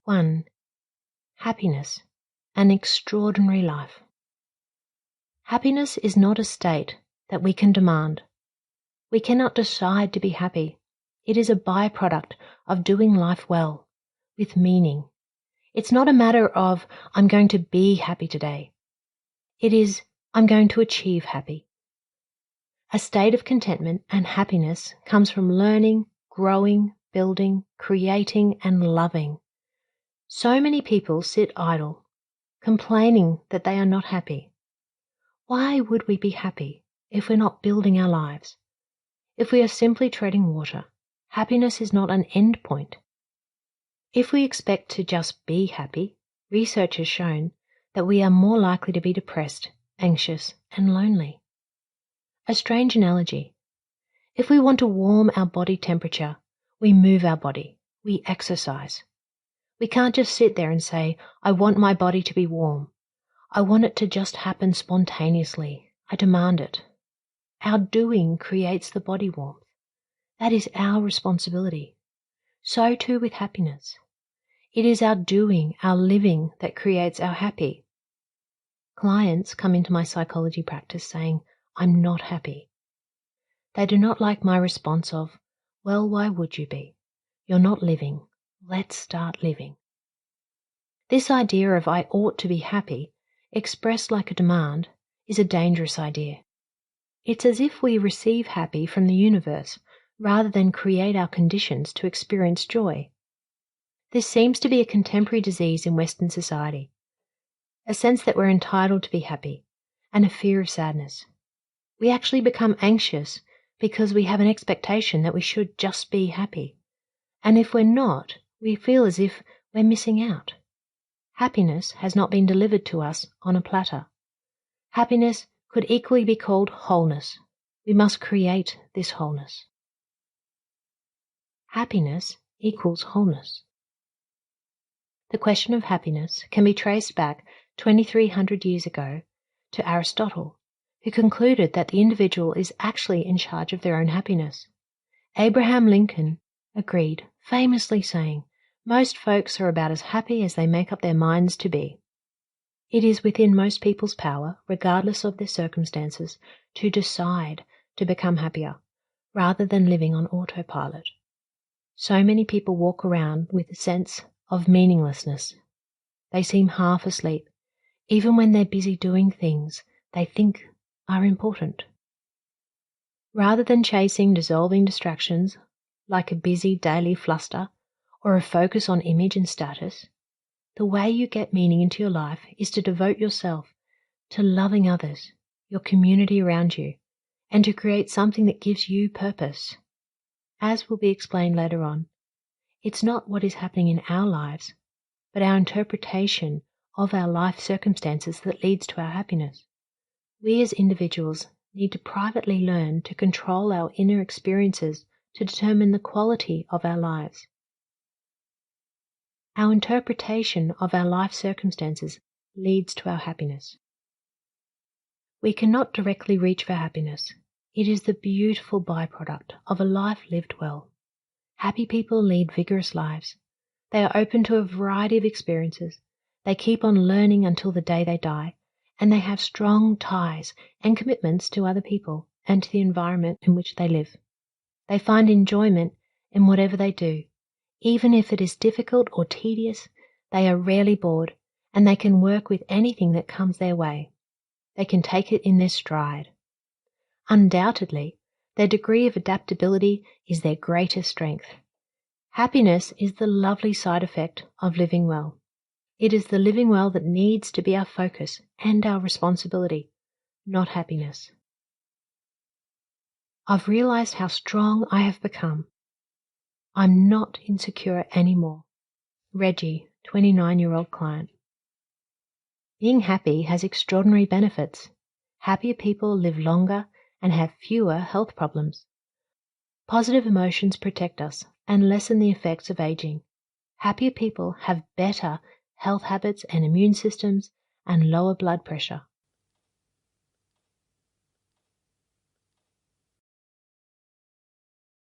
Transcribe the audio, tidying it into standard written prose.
1. Happiness, an extraordinary life. Happiness is not a state that we can demand. We cannot decide to be happy. It is a byproduct of doing life well, with meaning. It's not a matter of, I'm going to be happy today. It is, I'm going to achieve happy. A state of contentment and happiness comes from learning, growing, building, creating, and loving. So many people sit idle, complaining that they are not happy. Why would we be happy if we're not building our lives? If we are simply treading water, happiness is not an end point. If we expect to just be happy, research has shown that we are more likely to be depressed, anxious, and lonely. A strange analogy. If we want to warm our body temperature, we move our body, we exercise. We can't just sit there and say, I want my body to be warm. I want it to just happen spontaneously. I demand it. Our doing creates the body warmth. That is our responsibility. So too with happiness. It is our doing, our living that creates our happy. Clients come into my psychology practice saying, I'm not happy. They do not like my response of, well, why would you be? You're not living. Let's start living. This idea of I ought to be happy, expressed like a demand, is a dangerous idea. It's as if we receive happy from the universe rather than create our conditions to experience joy. This seems to be a contemporary disease in Western society, a sense that we're entitled to be happy, and a fear of sadness. We actually become anxious because we have an expectation that we should just be happy. And if we're not, we feel as if we're missing out. Happiness has not been delivered to us on a platter. Happiness could equally be called wholeness. We must create this wholeness. Happiness equals wholeness. The question of happiness can be traced back 2,300 years ago to Aristotle, who concluded that the individual is actually in charge of their own happiness. Abraham Lincoln agreed, famously saying, most folks are about as happy as they make up their minds to be. It is within most people's power, regardless of their circumstances, to decide to become happier, rather than living on autopilot. So many people walk around with a sense of meaninglessness. They seem half asleep, even when they're busy doing things they think are important. Rather than chasing dissolving distractions like a busy daily fluster or a focus on image and status, the way you get meaning into your life is to devote yourself to loving others, your community around you, and to create something that gives you purpose. As will be explained later on, it's not what is happening in our lives, but our interpretation of our life circumstances that leads to our happiness. We as individuals need to privately learn to control our inner experiences to determine the quality of our lives. Our interpretation of our life circumstances leads to our happiness. We cannot directly reach for happiness. It is the beautiful byproduct of a life lived well. Happy people lead vigorous lives. They are open to a variety of experiences. They keep on learning until the day they die, and they have strong ties and commitments to other people and to the environment in which they live. They find enjoyment in whatever they do. Even if it is difficult or tedious, they are rarely bored, and they can work with anything that comes their way. They can take it in their stride. Undoubtedly, their degree of adaptability is their greatest strength. Happiness is the lovely side effect of living well. It is the living well that needs to be our focus and our responsibility, not happiness. I've realized how strong I have become. I'm not insecure anymore. Reggie, 29-year-old client. Being happy has extraordinary benefits. Happier people live longer and have fewer health problems. Positive emotions protect us and lessen the effects of aging. Happier people have better health habits and immune systems and lower blood pressure.